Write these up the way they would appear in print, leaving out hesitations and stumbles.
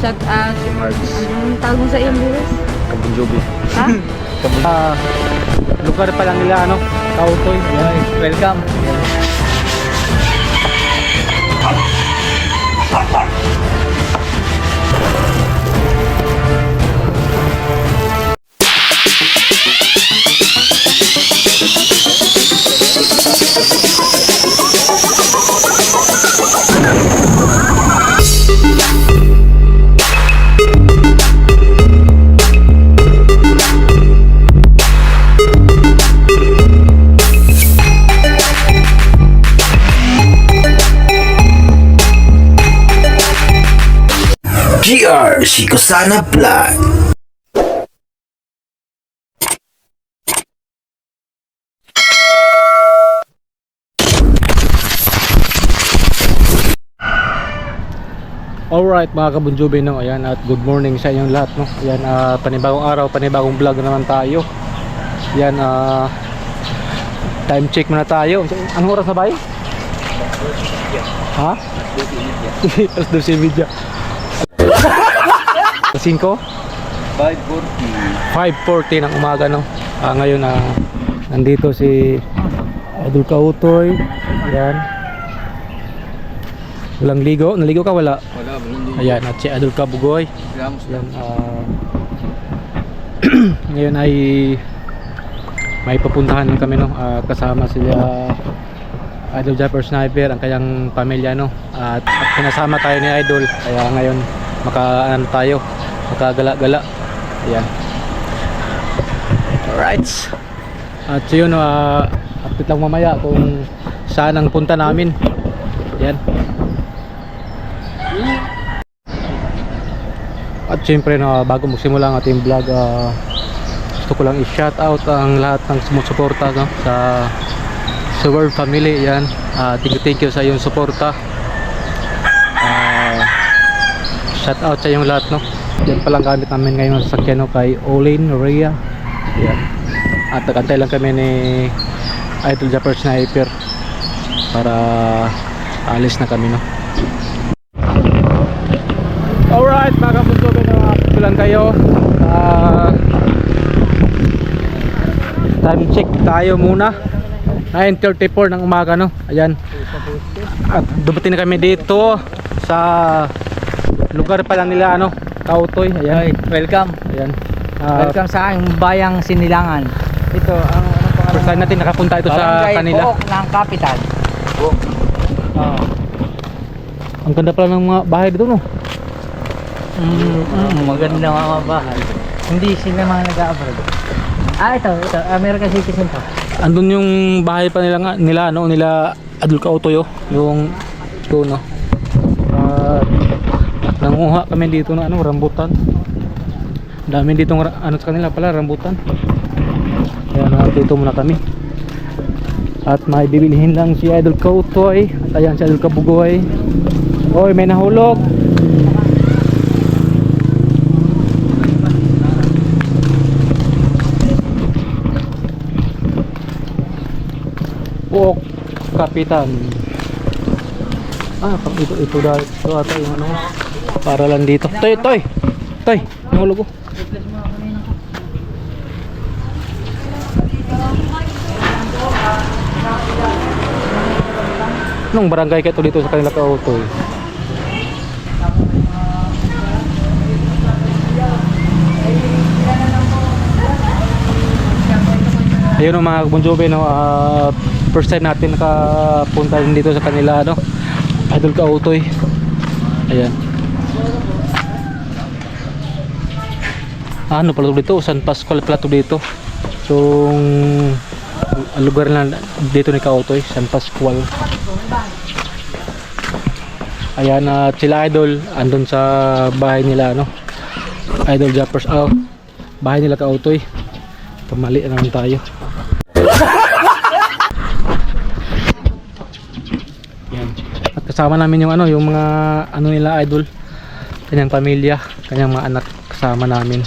Shout out. Marks. Anong tawag mo sa iyong viewers? Kabunjobi. Ha? Lugar pa lang nila ano, Kautoy. Welcome. GR Shikosana Vlog. Alright mga kabunjubi, no, ayan, at good morning sa inyong lahat, no. Ayan, panibagong araw, panibagong vlog naman tayo. Ayan, time check muna tayo. Anong oras na ba? Ha? Alas 12:30. 5:40 ng umaga, no. Ngayon nandito si Idol Kautoy. Ayan. Walang ligo. Naligo ka? Wala. Ayan, at si Idol Kabugoy. Ayan, ngayon ay may papuntahan kami, no. Kasama sila Idol Japper Sniper, ang kanyang pamilya, no. At pinasama tayo ni Idol. Kaya ngayon makagala-gala. Ayan. Alright. At so yun, update lang mamaya kung saan ang punta namin. Ayan. At syempre, no, bago magsimula ang ating vlog, gusto ko lang i-shout out ang lahat ng sumusuporta, no, sa World Family. Yan, thank you sa iyong suporta. Shout out sa iyong lahat, no. Yan palang gamit namin ngayon sa sasakyan, no, kay Olin Rhea. Yan. At nagantay lang kami ni Idol Japper Sniper para alis na kami, no. Alright mga kabunjobi, nakakito lang kayo. Time check tayo muna. 9:34 ng umaga, no. Ayan. At dumating na kami dito sa lugar pa lang nila, ano, Kautoy. Ayan. Welcome. Ayan. Welcome sa aking bayang Sinilangan. Ito ang First time natin nakapunta ito sa kanila. Barangay Pook ng Kapitan. Ang ganda pala ng mga bahay dito, no. Maganda mga bahay. Hindi sila mga nag-a-abroad. Ito, American citizen to. Andun yung bahay pa nila ano, nila Idol Kautoy, oh, yung ito, no. Nanguha kami dito ng ano, rambutan. Dami dito ano sa kanila pala, rambutan. Kaya dito muna kami. At may bibilihin lang si Idol Kautoy. At ayan si Idol Kabugoy. Oy, may nahulog. Pook Kapitan. Ito dahil ito ata yung ano, para lang dito. Toy, nahulog ko. Nung barangay ka ito dito sa kanila Kautoy. Ayun o mga kabunjobi, no, first time natin nakapunta din dito sa kanila, no, Idol Kautoy. Ayan. Ano pala dito? San Pascual pala dito. So ang lugar na dito ni Kautoy, San Pascual. Ayan, sila Idol andun sa bahay nila, no, Idol Jappers. Bahay nila Kautoy. Pamali na naman tayo. Yan. At kasama namin yung ano, yung mga ano nila Idol, kanyang pamilya, kanyang mga anak, kasama namin.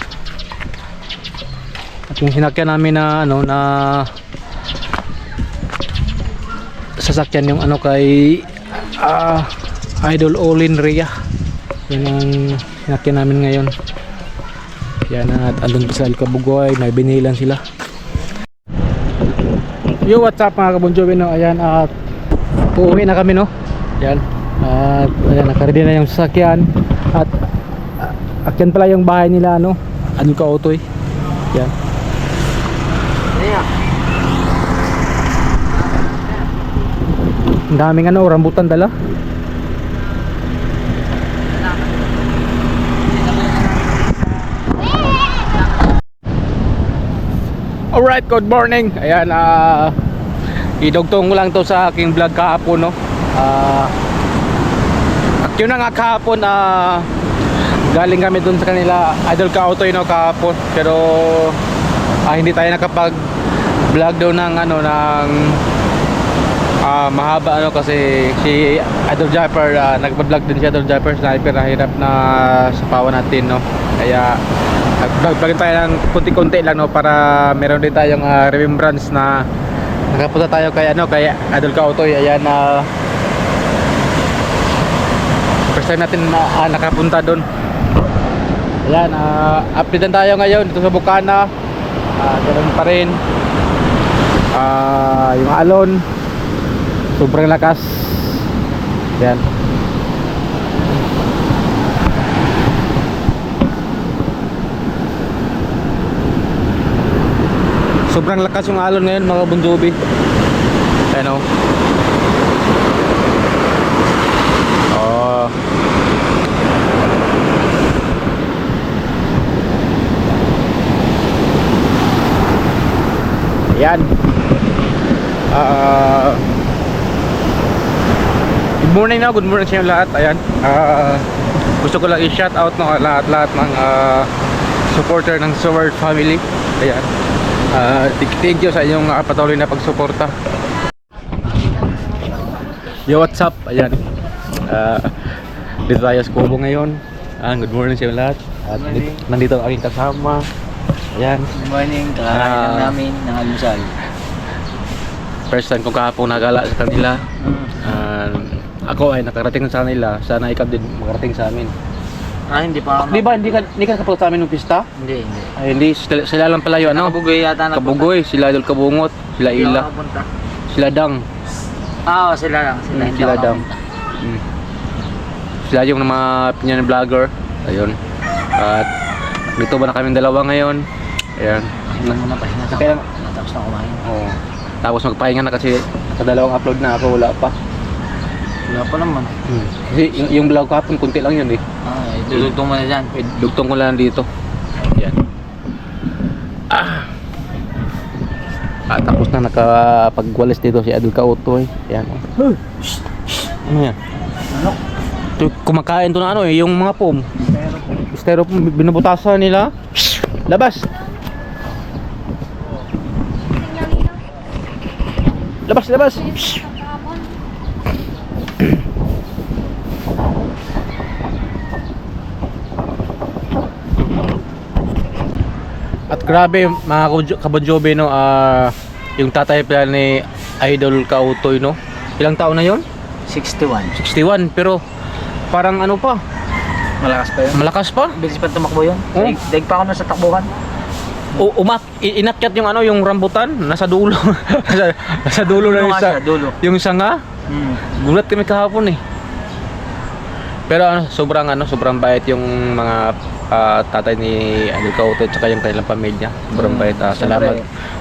At yung sinakyan namin na ano, na sasakyan yung ano kay Idol Olin Rhea. Yan ang Inakyan namin ngayon. Yan at andun pa sa Alcabugoy, may binilan sila. Yo, what's up mga Ka Bon Jovi, no? Ayan at uuwi na kami, no? Yan. At ayan, nakaready na yung sasakyan. At akyan pala yung bahay nila, no? Ano ka Otoy? Yan. Ang daming ano, rambutan dala. Alright, good morning. Ayan, idugtong ko lang to sa aking vlog kahapon, no? Yun na nga kahapon, galing kami dun sa kanila, Idol Ka Otoy, no, kahapon. Pero hindi tayo nakapag vlog daw ng ano, ng mahaba, ano, kasi si Idol Japper, nagpa-vlog din si Idol Japper, sniper, hirap na sa pawa natin, no? Kaya nag-vlog tayo ng kunti-kunti lang, no, para meron din tayong remembrance na nakapunta tayo kay ano, kay Idol Ka Otoy. Ayan, first time natin na nakapunta doon. Ayan, updatean tayo ngayon dito sa Bukana. Ganoon pa rin. Yung alon sobrang lakas. Ayan. Sobrang lakas yung alon ngayon mga Bon Jovi. Ayan, o. Ayan. Good morning na, good morning sa inyo lahat. Ayan. Gusto ko lang i-shout out, no, lahat ng supporter ng Sword family. Ayan. Thank you sa inyong patuloy na pagsuporta. Yo, what's up? Ayan. Dito tayo sa Kubo ngayon. Good morning sa inyo lahat. At nandito ang aking kasama. Ayan. Good morning, kakain namin ng almusal. First time kong kahapon nagala sa kanila. Ako ay nakarating sa kanila. Sana ikaw din makarating sa amin. Hindi pa ako. Di ba hindi ka kapag sa amin ng pista? Hindi. Ay, hindi, sila lang pala yun, ano? Kabugoy yata na. Kabugoy, sila Idol Kabungot, sila Ila, sila Dang. Sila lang. Sila Dang. Sila yung mga pinyan vlogger. Ayun. At dito ba na kaming dalawa ngayon? Ayan. Muna pahinga sa Kaya, tapos na kumain. oo. Tapos magpahinga na kasi nakadalawang upload na ako, wala pa. Wala pa naman. Kasi yung vlog kahapon, kunti lang yun eh. Dudugtong mo na dyan. Dugtong ko lang dito. Ayan. Tapos na nakapagwalis dito si Idol Ka Otoy. Ayan. Ano yan? Ano? Kumakain to na ano eh, yung mga pom. Styrofoam, binubutasan nila. Labas! Labas, labas! At grabe mga Ka Bon Jovi, no, yung tatay pala ni Idol Ka Otoy, no. Ilang taon na yon? 61. 61, pero parang ano pa, Malakas pa yun. malakas pa. Bilis pa tumakbo yun. Oh. Daig pa ako na sa takbuhan. Inakyat yung ano, yung rambutan nasa dulo. nasa dulo na Dulo yung nga siya, dulo. yung sanga. Gulat kami kahapon eh. Pero ano, sobrang bait yung mga tatay ni Idol Ka Otoy at saka yung kanilang pamilya. Sobrang bait.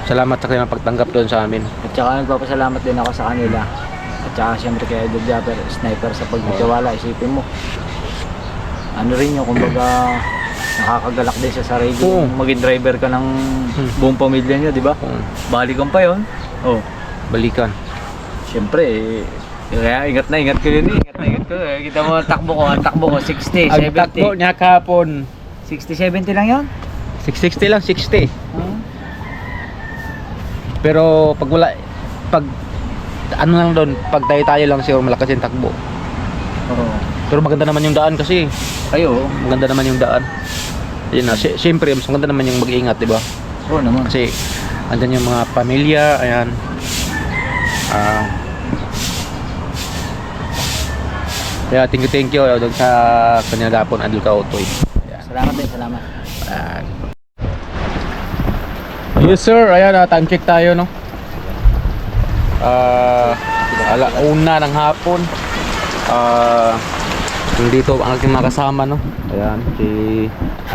Salamat sa kanilang pagtanggap doon sa amin. At saka nagpapasalamat din ako sa kanila. At saka siyempre kay Idol Japper, sniper sa pagtitiwala. Isipin mo, ano rin yung kumbaga nakakagalak din sa sarili. Oo. Maging driver ka ng buong pamilya niya, di ba? Balikan pa yun. Oh. Balikan. Siyempre, kaya ingat ko yun eh. Ingat ko. Kita mo ang takbo ko, 60, Ang takbo 70. niya kahapon 60, 70 lang yun? 660 lang, 60. Pero pag ano lang doon, pag tayo lang siguro malakas yung takbo. Oo. Pero maganda naman yung daan kasi. Kayo? Maganda naman yung daan. Yun na, siyempre mas maganda naman yung mag-iingat, di ba? Oo naman. Kasi andyan yung mga pamilya, ayan. Kaya thank you doon sa kanyang gapon Idol Kautoy. Salamat din, salamat. Ayan. Yes sir, ayan time check tayo no. Alauna ng hapon. Dito ang aking mga kasama no. Ayan, si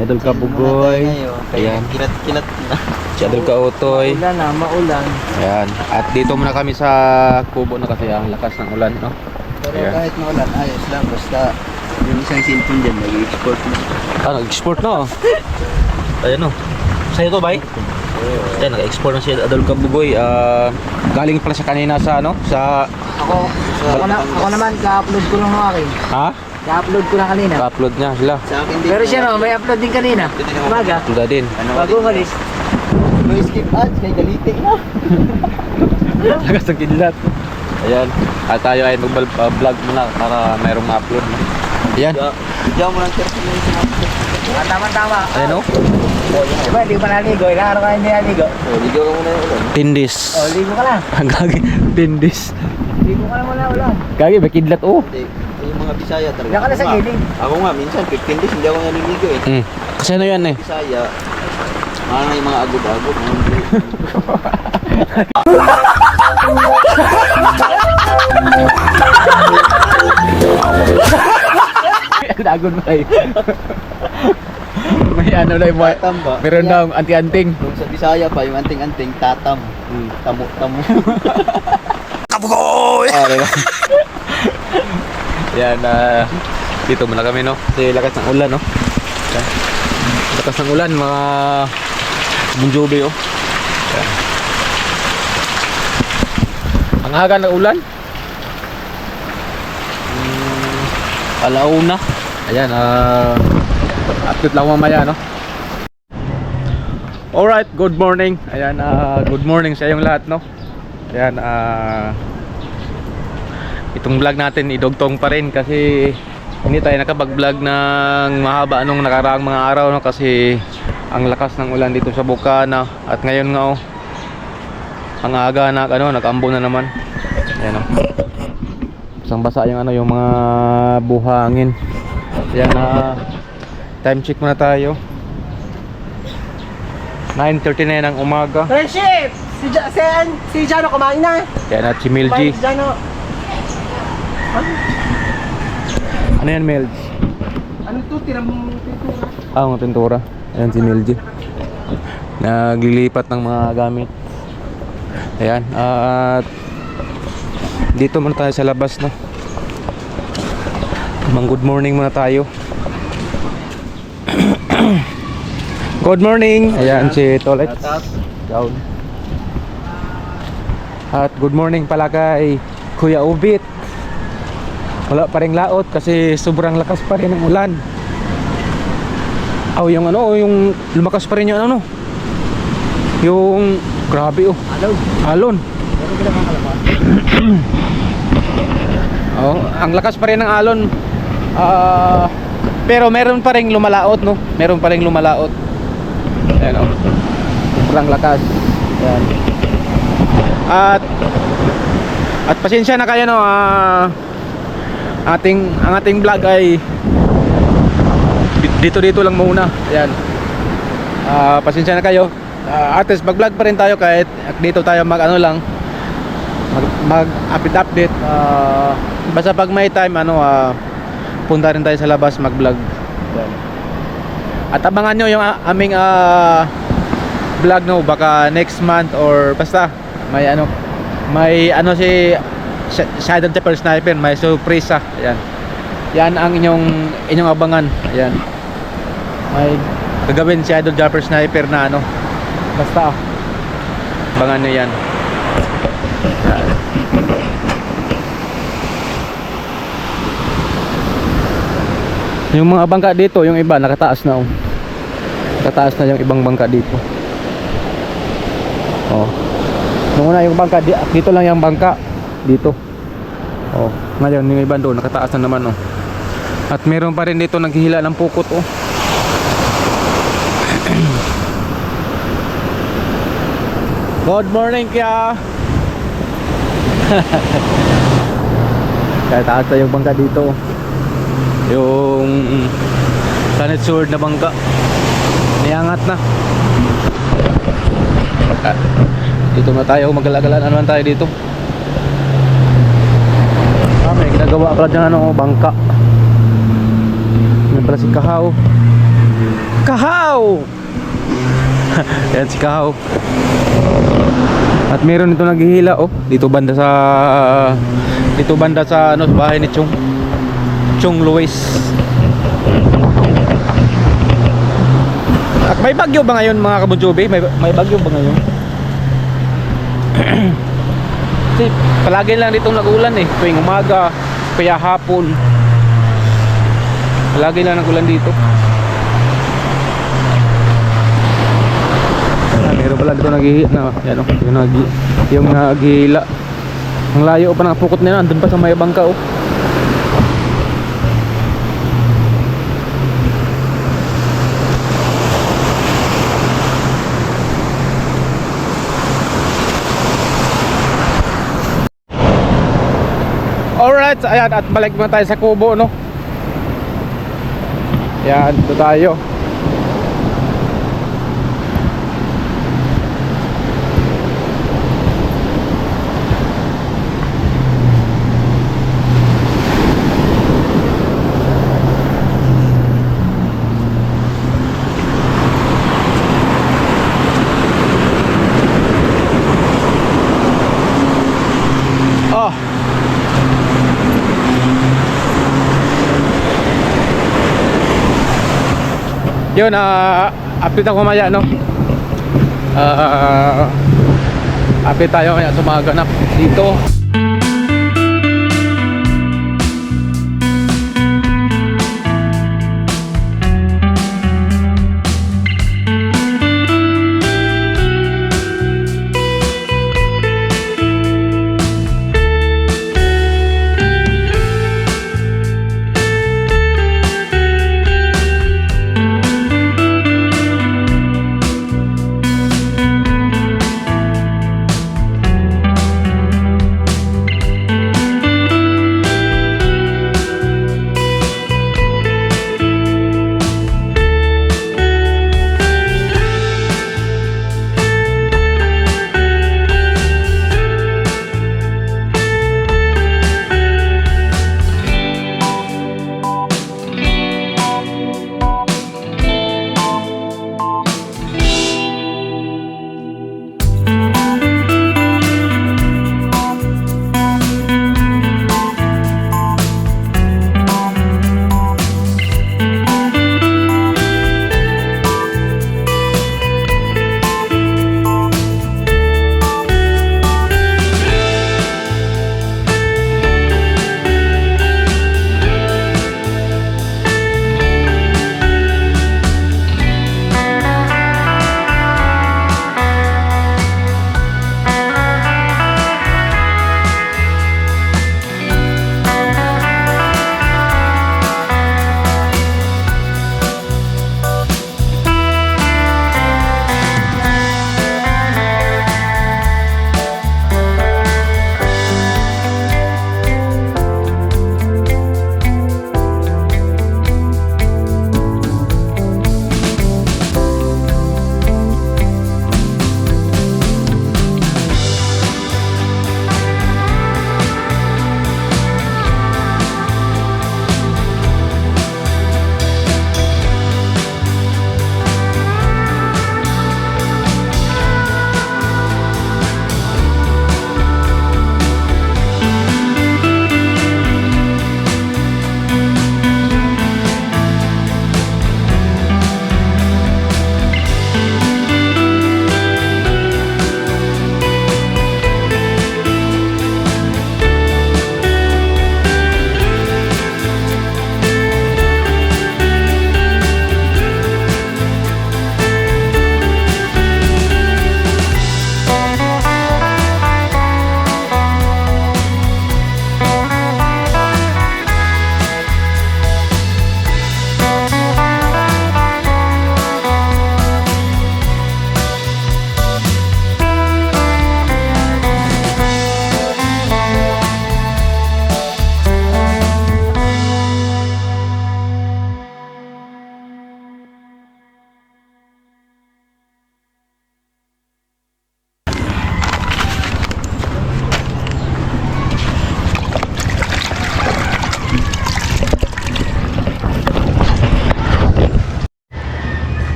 Idol Kabugoy. Ayan, Kilat. si Idol Kautoy. Maulan na, maulan. Ayan, at dito muna kami sa kubo na kasi ang lakas ng ulan no. Pero Ayan. kahit maulan, ayos lang. Basta yung isang cellphone dyan, nag-export na. Nag-export no. Ayan no. Sa'yo to, bay? Ayan, nag-export na si Idol Kabugoy. Galing pala siya kanina sa ano, sa Ako naman, ka-upload ko lang ng akin. ha? Ka-upload ko lang kanina. Upload niya sila. Sa akin din. Pero siya no, may upload din kanina. Umaga. Tunda din. Bago umalis. No skip ads, kay galite na. Lagas ng kidlat. Ayan. At tayo ay mag-vlog muna para mayroong ma-upload. No? Ayan. Diyan mo lang 30 minutes na upload. Tama. Ayan o. Diba, hindi ko pa naligo. Ilang araw ka hindi naligo. Ligo ka muna yung ulan. Tindis. Ligo ka lang. Ang gagi. Tindis. Ligo ka lang muna ulan. Gagi, may kidlat o. Yung mga Bisaya talaga. Diyan ka na sa gilid. Ako nga, minsan 15 days hindi ako naliligo eh. Kasi ano yan eh. Bisaya, mga yung mga agod-agod. Dagon mo ay. May ano na yung mga. Tatam ba? Meron daw anti-anting. Kung sa Bisaya pa, yung anting-anting, tatam. Tamo-tamo. Kabugoy! Diba? Yan, dito muna kami no. Kasi lakas ng ulan no. Yan. Lakas ng ulan mga Bunjobe oh. Yan. Ang haga ng ulan. Alauna. Ayan, update lang mamaya no. Alright, good morning. Ayan, good morning sa inyong lahat no. Ayan, itong vlog natin idugtong pa rin kasi hindi tayo nakapag-vlog ng mahaba anong nakaraang mga araw no kasi ang lakas ng ulan dito sa Bukana at ngayon nga oh ang aga na ano nag-ambo na naman. Ayan oh. Basang basa yung ano yung mga buhangin. Ayan time check muna tayo. 9:30 na yan ng umaga. Friendship! Si Jano kumain na. Ayan at si Milji. Si Jano. Ano yan Milji? Ano to? Tirang pintura. Mga pintura. Ayan si Milji. Naglilipat ng mga gamit. Ayan. At dito muna tayo sa labas no. Good morning muna tayo. Good morning. Ayan si Tolex. Down. At good morning pala kay Kuya Ubit. Wala pa ring laot kasi sobrang lakas pa rin ng ulan. Yung ano, yung lumakas pa rin yung ano, yung grabe oh. Alon. Ang lakas pa rin ng alon. Pero meron pa ring lumalaot no. Meron pa ring lumalaot. Ayan oh. Sobrang lakas. Ayan. At pasensya na kayo no. Ang ating vlog ay dito lang muna. Ayan. Pasensya na kayo. At least mag-vlog pa rin tayo kahit dito tayo mag-ano lang mag-update. Basta pag may time punta rin tayo sa labas mag-vlog. Ayan. At abangan nyo yung aming vlog no baka next month or basta may ano si Shadow Chopper Sniper may surprise. Ayan. Yan ang inyong abangan. Ayan. May gagawin si Shadow Chopper Sniper na ano. Basta abangan nyo yan. Ayan. Yung mga bangka dito, yung iba nakataas na oh. Nakataas na yung ibang bangka dito. Oh. Nung una yung bangka dito lang yung bangka dito. Oh, ngayon yung iba doon nakataas na naman oh. At meron pa rin dito naghihila ng pukot oh. Good morning kaya. Kaya taas na yung bangka dito. Yung Planet Sword na bangka. Niangat na. Dito na tayo, magalagalan naman tayo dito. May ginagawa pala dyan bangka. Yan pala si Kahaw. Kahaw! Yan si Kahaw. At meron ito naghihila dito banda sa bahay ni Chong Luis. At may bagyo ba ngayon mga kabunjobe? May bagyo ba ngayon? Kasi palagi lang dito nag-ulan tuwing umaga, kaya hapon. Palagi lang nag-ulan dito. Meron pala dito yung naghihila. Ang layo pa ng pukot nila, andun pa sa may bangka Alright, ayan, at balik muna tayo sa kubo, no? Ayan, dito tayo. Yun, update ako mamaya, no? Update tayo kaya sa mga ganap dito.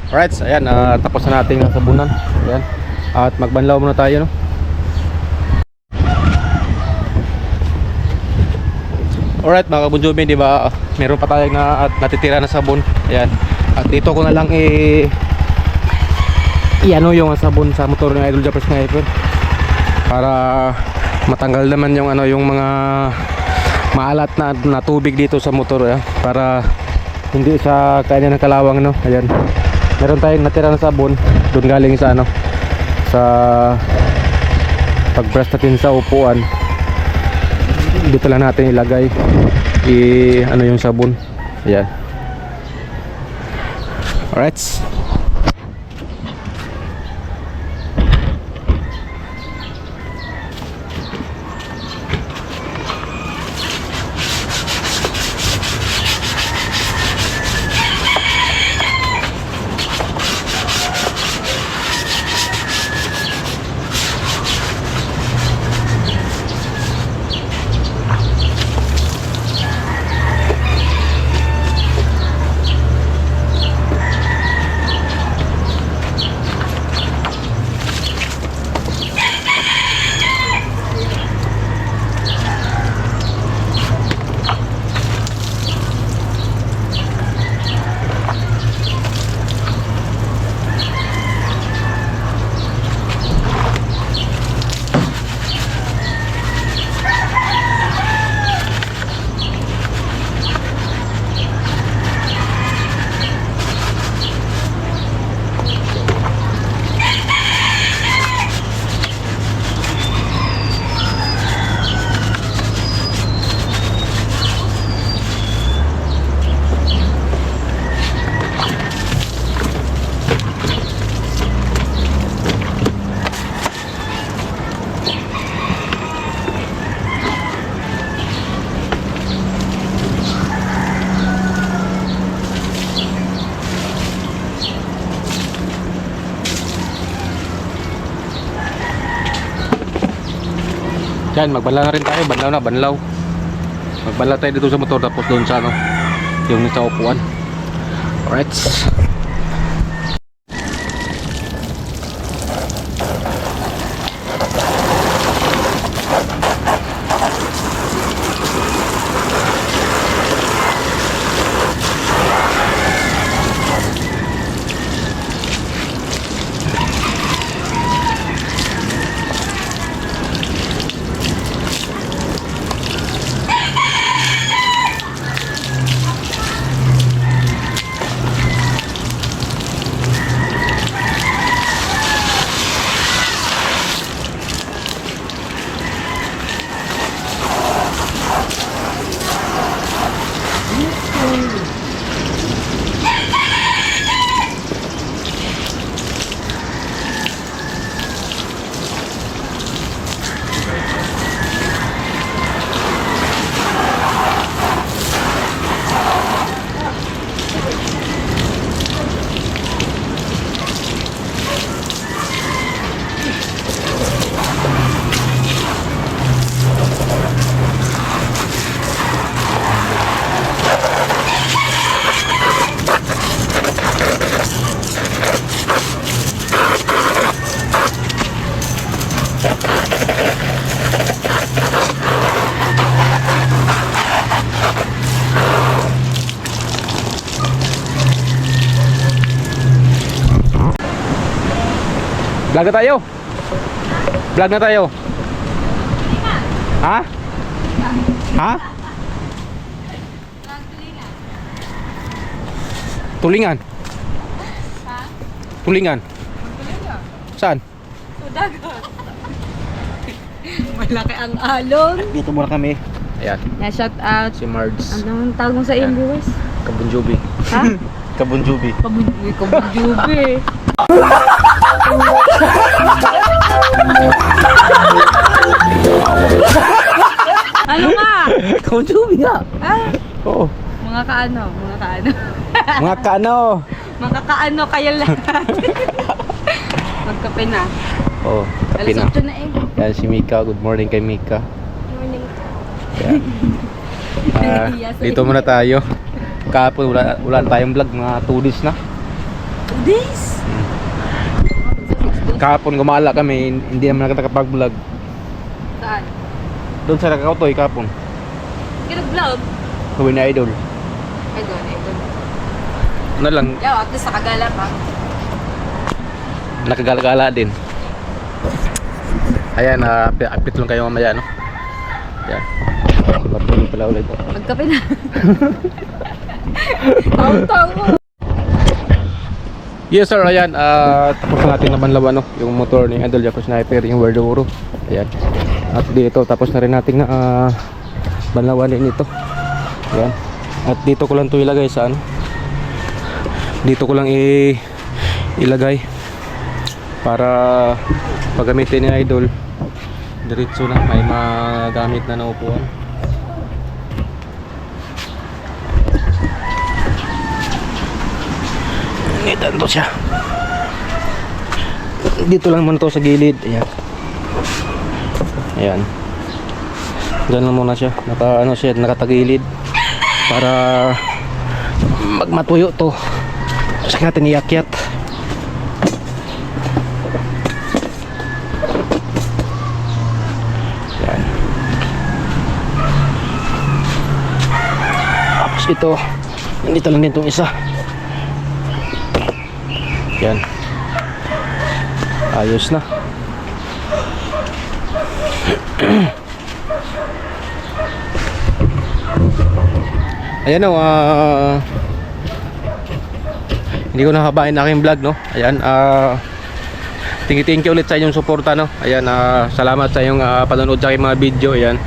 Alright, ayan, tapos na natin ang sabunan. Ayan. At magbanlaw muna tayo, no? Alright mga kabunjubi, di ba? Meron pa tayong natitira na sabon. Ayan. At dito ko na lang i-ano yung sabon sa motor ng Idol Japper Sniper para matanggal naman yung ano, yung mga maalat na tubig dito sa motor, para hindi sa kanya ng kalawang, no? Ayan. Meron tayong natira na sabon doon galing sa ano, sa pagbrush natin sa upuan. Dito lang natin ilagay ano yung sabon. Ayan. Alright. Yan, magbanlaw na rin tayo. Banlaw. Magbanlaw tayo dito sa motor, tapos doon sa ano, yung sa upuan. Alright. Vlog na tayo. Vlog na tayo. Ha? Ha? Tulingan. Tulingan. Saan? Malaki ang alon. Dito muna kami. Ayan, Na shout out. si Mards. Anong tawag mo sa iyong viewers? Kabunjubi. Ha? Kabunjubi. Kabunjubi. Ano nga? Kabunjubi nga. Ah, Oo. mga kaano. Mga kaano. Mga kaano kayo lahat. Magkape na. Oo, kape na. Alas 8 na eh. Yan si Mika. Good morning kay Mika. Morning. Yan. Dito muna tayo. Kahapon wala tayong vlog, mga 2 days na. 2 days? Kahapon gumala kami, hindi naman nakapag-vlog. Saan? Doon sa Nakakautoy kahapon. Kinag-vlog? Gawin na idol. Ay, doon. Ano lang, Yo, at least nakagala pa. nakagala-gala din. Ayan, update lang kayo mamaya, no? Ayan. Martin pala ulit. Magkape na. Taw-taw mo. Yes sir, ayan, tapos na natin nabanlawan, no? Yung motor ni Idol Jaco Sniper, yung Werduro. Ayan. At dito, tapos na rin natin na banlawan din ito. Ayan. At dito ko lang ito ilagay sa ano? Dito ko lang ilagay para paggamitin ni Idol. Diretso na, may magamit na naupuan. Initan to siya. Dito lang muna to sa gilid. Ayan. Ayan. Diyan lang muna siya. Nakatagilid. Para magmatuyo to. Saka natin iakyat. Ayan. Tapos ito. Nandito lang din itong isa. Yan. Ayos na. Ayan o, hindi ko nakabain na aking vlog, no. Ayan, thank you ulit sa inyong suporta, no. Ayan, salamat sa inyong panonood sa aking mga video. Ayan,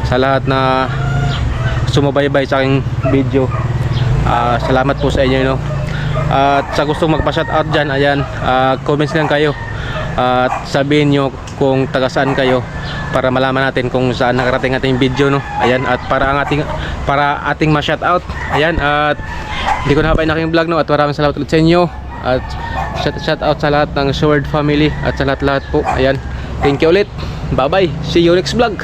sa lahat na sumubaybay sa aking video, salamat po sa inyo, no. At sa gustong magpa-shoutout dyan, ayan, comments lang kayo at sabihin nyo kung taga saan kayo para malaman natin kung saan nakarating ating video, no. Ayan, at para ating ma-shoutout. Ayan, at hindi ko nahabain aking vlog, no. At maraming salamat ulit sa inyo. At shoutout sa lahat ng Sword family at sa lahat po. Ayan, thank you ulit. Bye bye, see you next vlog.